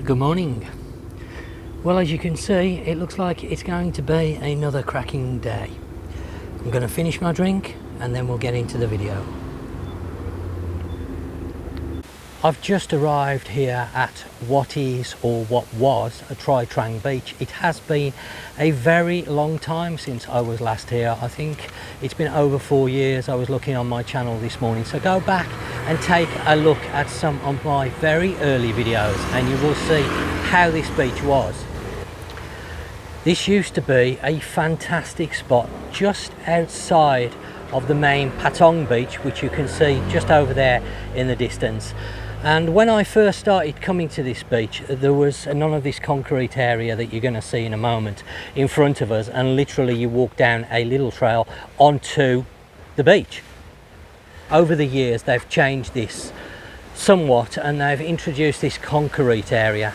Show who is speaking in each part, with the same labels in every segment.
Speaker 1: Good morning. Well, as you can see, it looks like it's going to be another cracking day. I'm going to finish my drink and then we'll get into the video. I've just arrived here at what is, or what was, a Trang Beach. It has been a very long time since I was last here. I think it's been over 4 years. I was looking on my channel this morning, so go back and take a look at some of my very early videos and you will see how this beach was. This used to be a fantastic spot just outside of the main Patong Beach, which you can see just over there in the distance. And when I first started coming to this beach, there was none of this concrete area that you're going to see in a moment in front of us, and literally you walk down a little trail onto the beach. Over the years they've changed this somewhat and they've introduced this concrete area,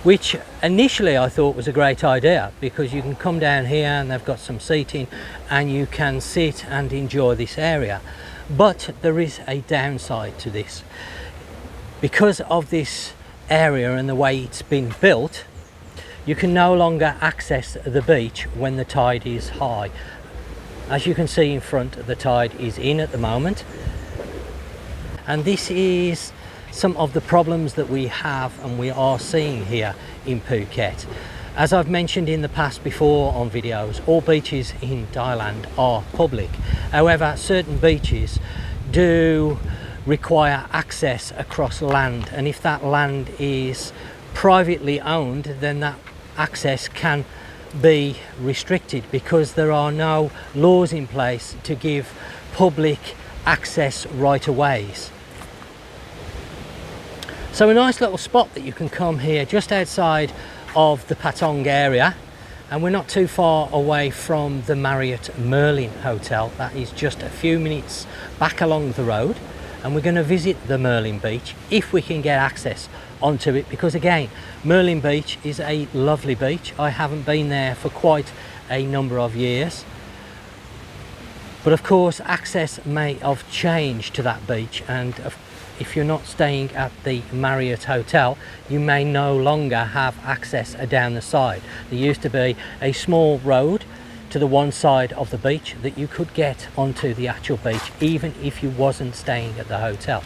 Speaker 1: which initially I thought was a great idea, because you can come down here and they've got some seating and you can sit and enjoy this area. But there is a downside to this. Because of this area and the way it's been built, you can no longer access the beach when the tide is high. As you can see in front, the tide is in at the moment, and this is some of the problems that we have and we are seeing here in Phuket. As I've mentioned in the past before on videos, all beaches in Thailand are public. However, certain beaches do require access across land, and if that land is privately owned, then that access can be restricted because there are no laws in place to give public access right-of-ways. So a nice little spot that you can come here just outside of the Patong area, and we're not too far away from the Marriott Merlin Hotel. That is just a few minutes back along the road, and we're going to visit the Merlin Beach if we can get access onto it, because again, Merlin Beach is a lovely beach. I haven't been there for quite a number of years, but of course access may have changed to that beach, and if you're not staying at the Marriott Hotel, you may no longer have access down the side. There used to be a small road to the one side of the beach that you could get onto the actual beach, even if you wasn't staying at the hotel.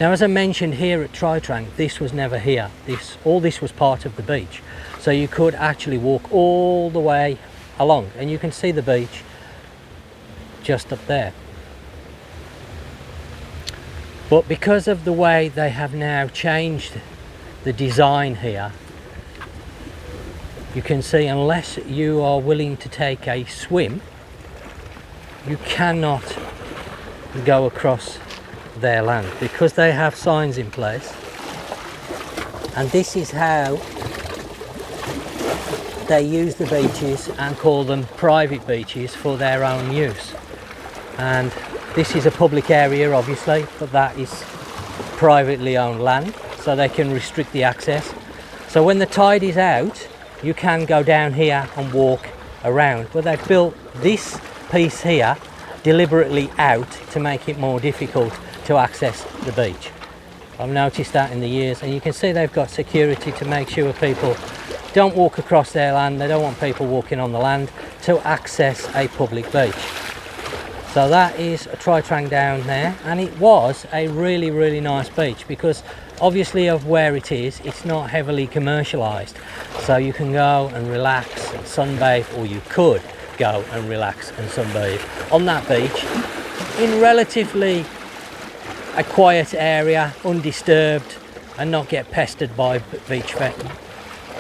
Speaker 1: Now, as I mentioned, here at Trang, this was never here. All this was part of the beach. So you could actually walk all the way along, and you can see the beach just up there. But because of the way they have now changed the design here, you can see, unless you are willing to take a swim, you cannot go across their land, because they have signs in place. And this is how they use the beaches and call them private beaches for their own use. And this is a public area, obviously, but that is privately owned land, so they can restrict the access. So when the tide is out, you can go down here and walk around, but they've built this piece here deliberately out to make it more difficult to access the beach. I've noticed that in the years, and you can see they've got security to make sure people don't walk across their land. They don't want people walking on the land to access a public beach. So that is a Trang down there, and it was a really nice beach because obviously of where it is, it's not heavily commercialized. So you can go and relax and sunbathe, or you could go and relax and sunbathe on that beach in relatively a quiet area, undisturbed, and not get pestered by beach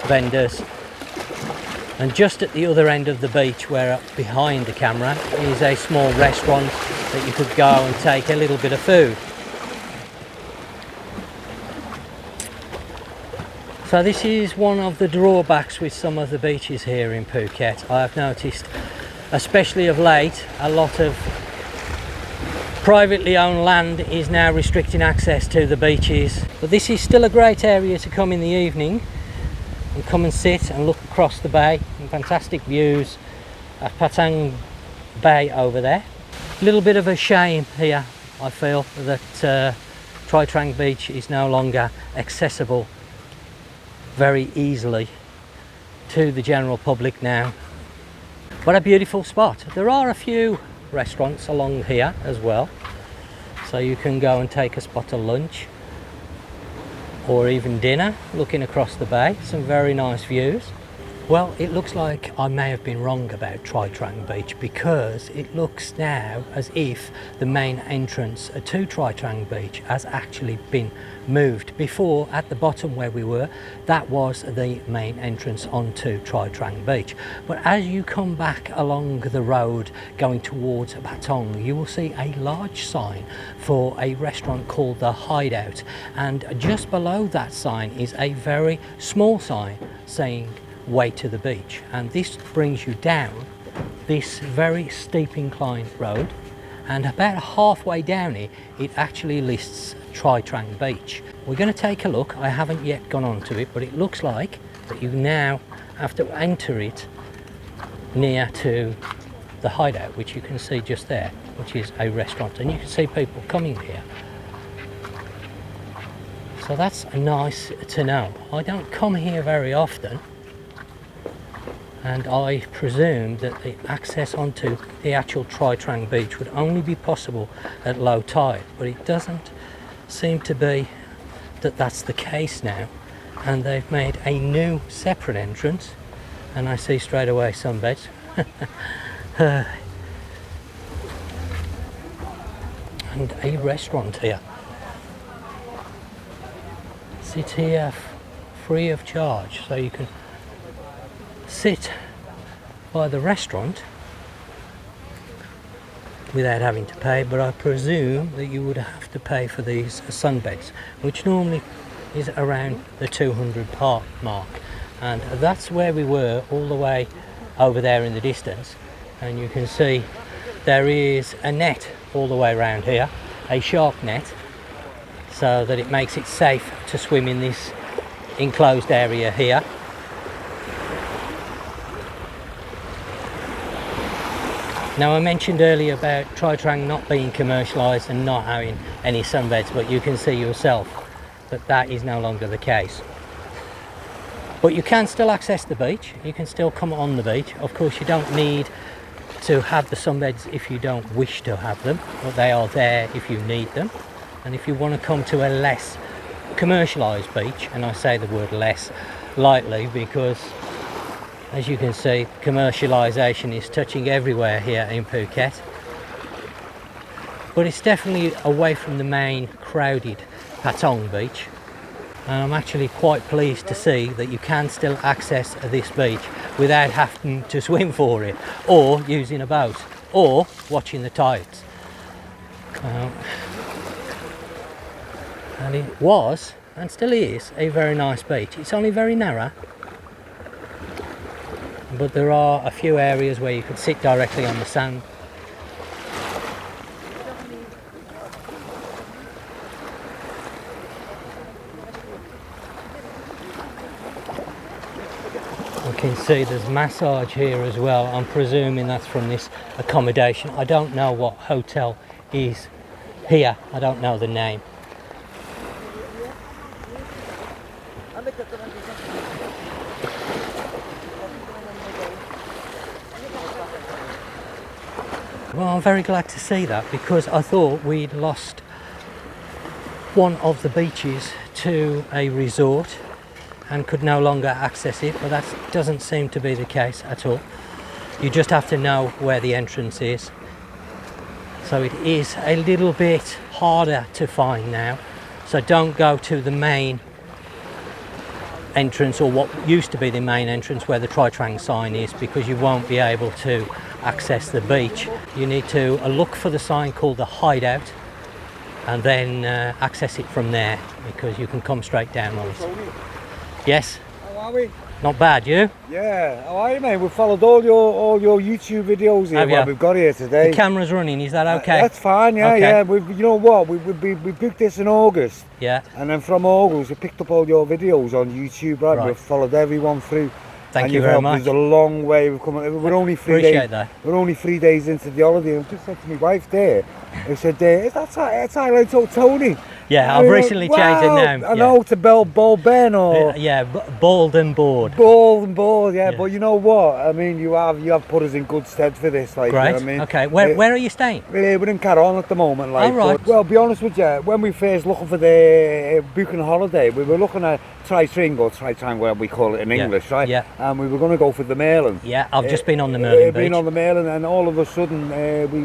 Speaker 1: vendors. And just at the other end of the beach, where behind the camera, is a small restaurant that you could go and take a little bit of food. So this is one of the drawbacks with some of the beaches here in Phuket. I've noticed, especially of late, a lot of privately owned land is now restricting access to the beaches. But this is still a great area to come in the evening and come and sit and look across the bay, and fantastic views at Patong Bay over there. A little bit of a shame here, I feel, that Trang Beach is no longer accessible very easily to the general public now. What a beautiful spot. There are a few restaurants along here as well, so you can go and take a spot of lunch or even dinner looking across the bay. Some very nice views. Well, it looks like I may have been wrong about Trang Beach, because it looks now as if the main entrance to Trang Beach has actually been moved. Before, at the bottom where we were, that was the main entrance onto Trang Beach. But as you come back along the road going towards Patong, you will see a large sign for a restaurant called The Hideout, and just below that sign is a very small sign saying way to the beach, and this brings you down this very steep inclined road, and about halfway down it, it actually lists Trang Beach. We're going to take a look. I haven't yet gone on to it, but it looks like that you now have to enter it near to the Hideout, which you can see just there, which is a restaurant, and you can see people coming here. So that's nice to know. I don't come here very often, and I presume that the access onto the actual Trang Beach would only be possible at low tide, but it doesn't seem to be that that's the case now, and they've made a new separate entrance, and I see straight away sunbeds. And a restaurant here. Sit here free of charge, so you can sit by the restaurant without having to pay, but I presume that you would have to pay for these sunbeds, which normally is around the 200 baht mark, and that's where we were, all the way over there in the distance. And you can see there is a net all the way around here, a shark net, so that it makes it safe to swim in this enclosed area here. Now, I mentioned earlier about Trang not being commercialised and not having any sunbeds, but you can see yourself that that is no longer the case. But you can still access the beach, you can still come on the beach. Of course, you don't need to have the sunbeds if you don't wish to have them, but they are there if you need them. And if you want to come to a less commercialised beach, and I say the word less lightly because, as you can see, commercialisation is touching everywhere here in Phuket. But it's definitely away from the main crowded Patong Beach. And I'm actually quite pleased to see that you can still access this beach without having to swim for it, or using a boat, or watching the tides. And it was, and still is, a very nice beach. It's only very narrow, but there are a few areas where you could sit directly on the sand. You can see there's massage here as well. I'm presuming that's from this accommodation. I don't know what hotel is here. I don't know the name. Well, I'm very glad to see that, because I thought we'd lost one of the beaches to a resort and could no longer access it, but that doesn't seem to be the case at all. You just have to know where the entrance is. So it is a little bit harder to find now. So don't go to the main entrance, or what used to be the main entrance where the Trang sign is, because you won't be able to access the beach. You need to look for the sign called The Hideout and then access it from there, because you can come straight down on it. Yes?
Speaker 2: How are we?
Speaker 1: Not bad, you?
Speaker 2: Yeah, how are you, mate? We've followed all your YouTube videos here. What we've got here today.
Speaker 1: The camera's running, is that okay?
Speaker 2: That's fine, yeah,
Speaker 1: okay.
Speaker 2: Yeah. You know what? We booked this in August.
Speaker 1: Yeah.
Speaker 2: And then from August, we picked up all your videos on YouTube, right? We've followed everyone through.
Speaker 1: Thank you very much.
Speaker 2: It's a long way we've come. We're only 3 days.
Speaker 1: Appreciate that.
Speaker 2: We're only 3 days into the holiday. I just said to my wife there, I said, "Is that Thailand, so Tony?"
Speaker 1: Yeah, I've recently changed the name.
Speaker 2: I know, to Bald&Bored or
Speaker 1: yeah, Bald&Bored.
Speaker 2: Bald&Bored, yeah. But you know what? I mean, you have put us in good stead for this, like.
Speaker 1: Great.
Speaker 2: You know what I mean?
Speaker 1: Okay. Where are you staying?
Speaker 2: We're in Caron at the moment, like.
Speaker 1: Oh, right.
Speaker 2: But, well, be honest with you, when we first looking for the booking a holiday, we were looking at Tri-Tring, or Tri-Tang, where we call it in English, right?
Speaker 1: Yeah.
Speaker 2: And we were going to go for the Merlin.
Speaker 1: Yeah, I've just been on the Merlin Beach.
Speaker 2: Been on the Merlin, and all of a sudden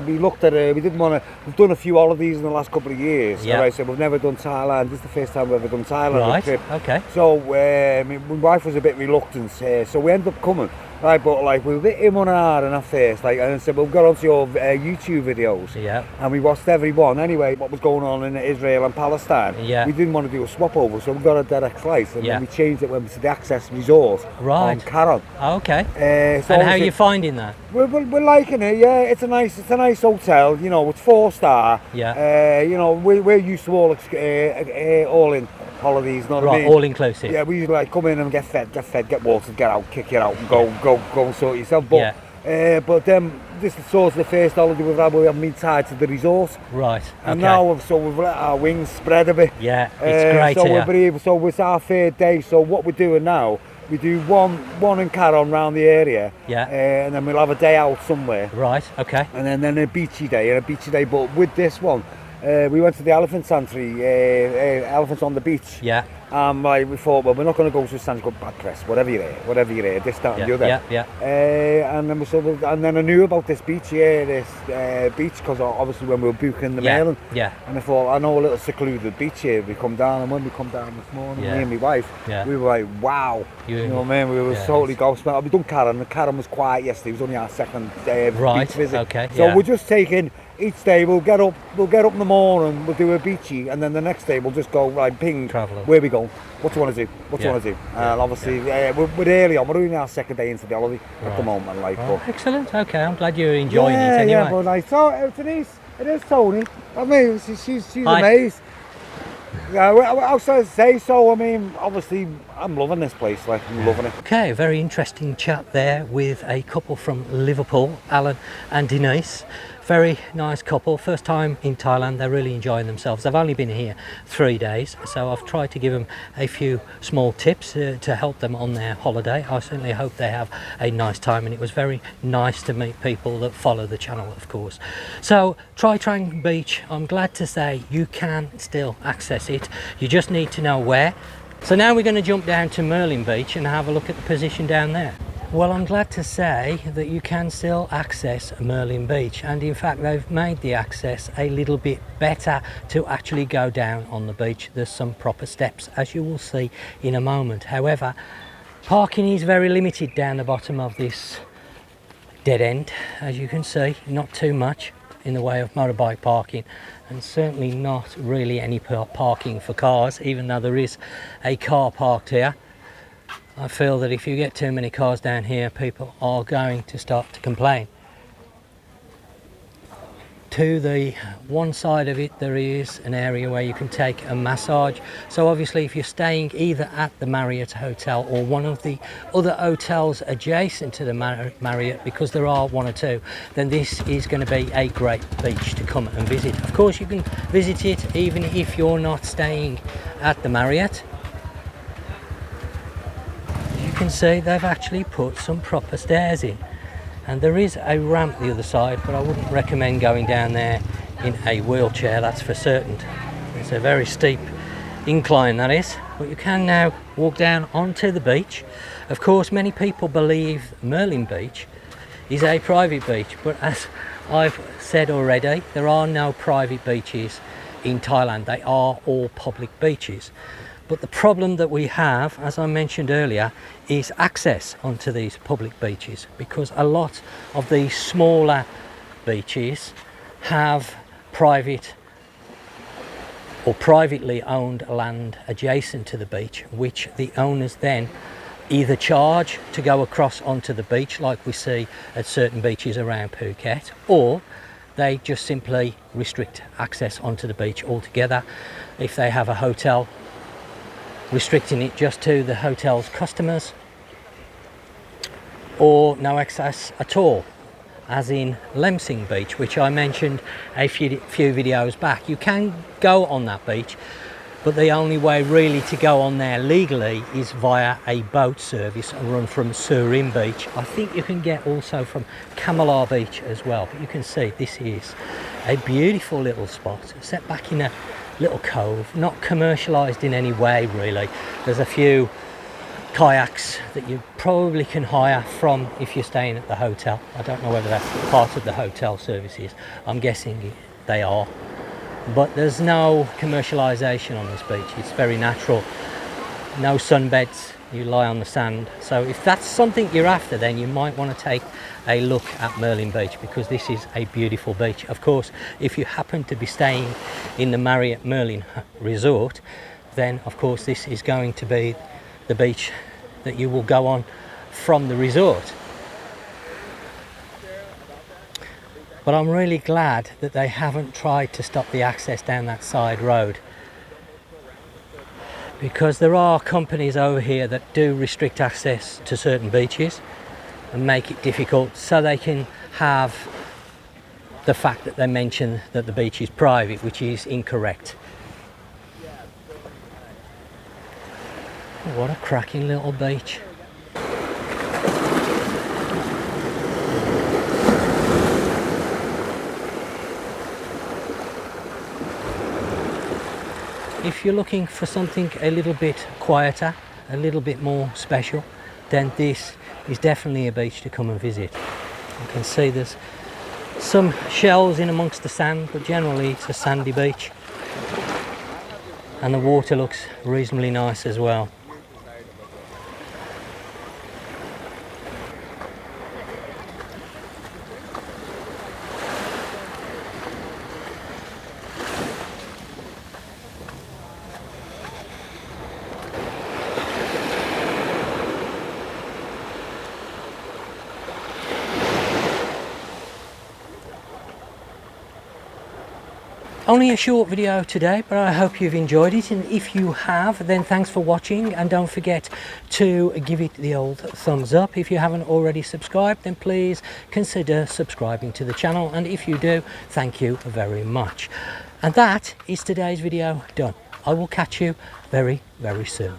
Speaker 2: we looked at it. We didn't want to. We've done a few holidays in the last couple of years.
Speaker 1: Yeah.
Speaker 2: Right, so we've never done Thailand. This is the first time we've ever done Thailand.
Speaker 1: Right.
Speaker 2: Trip.
Speaker 1: Okay.
Speaker 2: So my wife was a bit reluctant, so we ended up coming. Right, but like we were a bit in on hard in our face, like, and I said, we'll go onto your YouTube videos.
Speaker 1: Yeah.
Speaker 2: And we watched every one. Anyway, what was going on in Israel and Palestine.
Speaker 1: Yeah.
Speaker 2: We didn't want to do a swap over, so we got a direct flight, and then we changed it when we to the Access Resort.
Speaker 1: Right.
Speaker 2: On Caron.
Speaker 1: Okay.
Speaker 2: So
Speaker 1: and how are you finding that?
Speaker 2: We're liking it, yeah. It's a nice hotel. You know, it's 4-star.
Speaker 1: Yeah.
Speaker 2: You know, we're used to all in holidays. Not
Speaker 1: right.
Speaker 2: I mean?
Speaker 1: All inclusive.
Speaker 2: Yeah, we usually like come in and get fed, get watered, get out, kick it out, and go and sort yourself. But but this is sort of the first holiday we've had where we haven't been tied to the resort.
Speaker 1: Right.
Speaker 2: And now we've let our wings spread a bit.
Speaker 1: Yeah, it's great
Speaker 2: so
Speaker 1: here.
Speaker 2: So it's our third day. So what we're doing now, we do one in Caron around the area.
Speaker 1: Yeah.
Speaker 2: And then we'll have a day out somewhere.
Speaker 1: Right. Okay.
Speaker 2: And then a beachy day. But with this one, we went to the elephant sanctuary, elephants on the beach.
Speaker 1: Yeah.
Speaker 2: Like we thought, well, we're not going to go to a sanctuary, bad press, whatever you're here, this, that, and the other.
Speaker 1: Yeah.
Speaker 2: And then I knew about this beach, beach, because obviously when we were booking the Merlin, and I thought, I know a little secluded beach here. We come down, and when we come down this morning, me and my wife, we were like, wow, you know what I mean? We were totally gobsmacked. We've done Caron, and Caron was quiet yesterday. It was only our second beach visit.
Speaker 1: Okay.
Speaker 2: So we're just taking. Each day we'll get up in the morning, we'll do a beachy, and then the next day we'll just go right ping.
Speaker 1: Travelling.
Speaker 2: Where we go? What do you want to do? What do you want to do? And obviously we're early on. We're only our second day into the holiday at the moment. Like, but
Speaker 1: excellent. Okay, I'm glad you're enjoying it anyway.
Speaker 2: Yeah, but like, so it is Tony. I mean, she's amazed. Yeah, I was to say so. I mean, obviously, I'm loving this place. Like, I'm loving it.
Speaker 1: Okay, very interesting chat there with a couple from Liverpool, Alan and Denise. Very nice couple. First time in Thailand. They're really enjoying themselves. They've only been here 3 days, so I've tried to give them a few small tips to help them on their holiday. I certainly hope they have a nice time, and it was very nice to meet people that follow the channel, of course. So try Trang Beach. I'm glad to say you can still access it. You just need to know where. So now we're going to jump down to Merlin Beach and have a look at the position down there. Well, I'm glad to say that you can still access Merlin Beach, and in fact they've made the access a little bit better to actually go down on the beach. There's some proper steps, as you will see in a moment. However, parking is very limited down the bottom of this dead end. As you can see, not too much in the way of motorbike parking, and certainly not really any parking for cars, even though there is a car parked here. I feel that if you get too many cars down here, people are going to start to complain. To the one side of it, there is an area where you can take a massage. So obviously if you're staying either at the Marriott Hotel or one of the other hotels adjacent to the Marriott, because there are one or two, then this is going to be a great beach to come and visit. Of course, you can visit it even if you're not staying at the Marriott. You can see they've actually put some proper stairs in, and there is a ramp the other side, but I wouldn't recommend going down there in a wheelchair, that's for certain. It's a very steep incline, that is, but you can now walk down onto the beach. Of course, many people believe Merlin Beach is a private beach, but as I've said already, there are no private beaches in Thailand. They are all public beaches. But the problem that we have, as I mentioned earlier, is access onto these public beaches, because a lot of these smaller beaches have private or privately owned land adjacent to the beach, which the owners then either charge to go across onto the beach, like we see at certain beaches around Phuket, or they just simply restrict access onto the beach altogether. If they have a hotel, restricting it just to the hotel's customers, or no access at all. as in Lemsing Beach, which I mentioned a few videos back. You can go on that beach, but the only way really to go on there legally is via a boat service run from Surin Beach. I think you can get also from Kamalar Beach as well. But you can see this is a beautiful little spot set back in a little cove, not commercialised in any way really. There's a few kayaks that you probably can hire from if you're staying at the hotel. I don't know whether that's part of the hotel services. I'm guessing they are. But there's no commercialisation on this beach. It's very natural. No sunbeds. You lie on the sand. So if that's something you're after, then you might want to take a look at Merlin Beach, because this is a beautiful beach. Of course, if you happen to be staying in the Marriott Merlin Resort, then of course this is going to be the beach that you will go on from the resort. But I'm really glad that they haven't tried to stop the access down that side road, because there are companies over here that do restrict access to certain beaches and make it difficult, so they can have the fact that they mention that the beach is private, which is incorrect. What a cracking little beach. If you're looking for something a little bit quieter, a little bit more special, then this is definitely a beach to come and visit. You can see there's some shells in amongst the sand, but generally it's a sandy beach. And the water looks reasonably nice as well. Only a short video today, but I hope you've enjoyed it, and if you have, then thanks for watching, and don't forget to give it the old thumbs up. If you haven't already subscribed, then please consider subscribing to the channel, and if you do, thank you very much. And that is today's video done. I will catch you very, very soon.